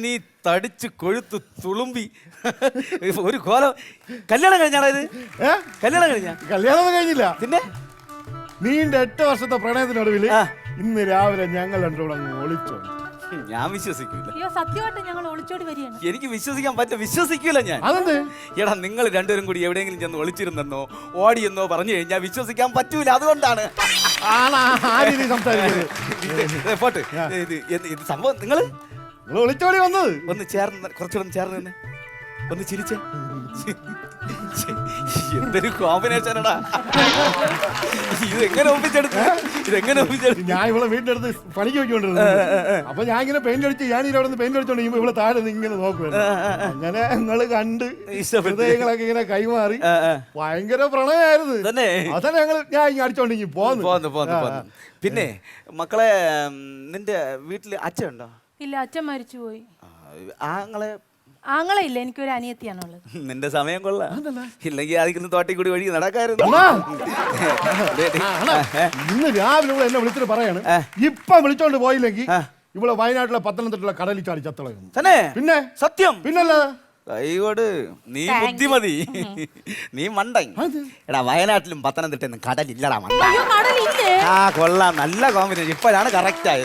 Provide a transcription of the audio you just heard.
നീ തടിച്ച് കൊഴുത്ത് തുളുമ്പി ഒരു കോലം. കല്യാണം കഴിഞ്ഞാടാ ഇത്? കല്യാണം കഴിഞ്ഞ? കല്യാണം കഴിഞ്ഞില്ല. പിന്നെ നീണ്ട 8 വർഷത്തെ പ്രണയത്തിനൊടുവിൽ ഇന്ന് രാവിലെ ഞങ്ങൾ രണ്ടുകൂടെ അങ്ങ് ഒളിച്ചോ. ഞാൻ വിശ്വസിക്കൂല. അയ്യോ സത്യമായിട്ട് ഞങ്ങൾ ഒളിച്ചോടി വരികയാണ്. എനിക്ക് വിശ്വസിക്കാൻ വിശ്വസിക്കൂല ഞാൻ. അതെന്ത്? എടാ നിങ്ങൾ രണ്ടുപേരും കൂടി എവിടെയെങ്കിലും ചെന്ന് ഒളിച്ചിരുന്നെന്നോ ഓടിയെന്നോ പറഞ്ഞു കഴിഞ്ഞാൽ വിശ്വസിക്കാൻ പറ്റൂല. അതുകൊണ്ടാണ് പോട്ട് ഇത് സംഭവം. നിങ്ങൾ ഒളിച്ചോടി വന്നത് ഒന്ന് ചേർന്ന് കുറച്ചുകൂടെ ചേർന്ന് തന്നെ ഒന്ന് ചിരിച്ച. എന്തൊരു കോമ്പിനേഷനടാ. ഇതെങ്ങനെ ഒപ്പിച്ചെടുത്തു? ഇതെങ്ങനെ ഒപ്പിച്ചെടുത്തു? ഞാൻ ഇവിടെ വീടിന്റെ അടുത്ത് പണിക്ക് വെക്കൊണ്ടിരുന്നത്. അപ്പൊ ഞാൻ ഇങ്ങനെ പെയിന്റ് അടിച്ച് ഞാൻ ഇവിടെ നിന്ന് പെയിന്റ് അടിച്ചോണ്ടിരിക്കുമ്പോ ഇവിടെ താഴെ ഇങ്ങനെ നോക്കുവായിരുന്നു. അങ്ങനെ ഞങ്ങള് കണ്ട് ഹൃദയങ്ങളൊക്കെ ഇങ്ങനെ കൈമാറി ഭയങ്കര പ്രണയമായിരുന്നു. അതന്നെ ഞാൻ ഇങ്ങനെ അടിച്ചോണ്ടിരിക്കും പോന്നു. പിന്നെ മക്കളെ, നിന്റെ വീട്ടില് അച്ഛൻ ഉണ്ടോ? ഇല്ല, അച്ഛൻ മരിച്ചു പോയി. ആങ്ങളെ ആങ്ങളെ ഇല്ല, എനിക്കൊരു അനിയത്തിയാണുള്ളത്. നിന്റെ സമയം കൊള്ളാം. ഇല്ലെങ്കിൽ അതിൽ തോട്ടി കൂടി വഴി നടക്കായിരുന്നു. ഇന്ന് രാവിലെ ഇവിടെ എന്നെ വിളിച്ചിട്ട് പറയാണ്, ഇപ്പൊ വിളിച്ചോണ്ട് പോയില്ലെങ്കിൽ ഇവിടെ വയനാട്ടിലെ പത്തനംതിട്ടുള്ള കടലിൽ ചാടി ചത്തളയും. പിന്നെ സത്യം? പിന്നല്ല കൈകോട്. നീ ബുദ്ധിമതി, നീ മണ്ടൻ. എടാ വയനാട്ടിലും പത്തനംതിട്ടൊന്നും കടലില്ലടാ മണ്ട. ആ കൊള്ളാം, നല്ല കോമ്പിനേഷൻ. ഇപ്പോഴാണ് കറക്റ്റ് ആയത്.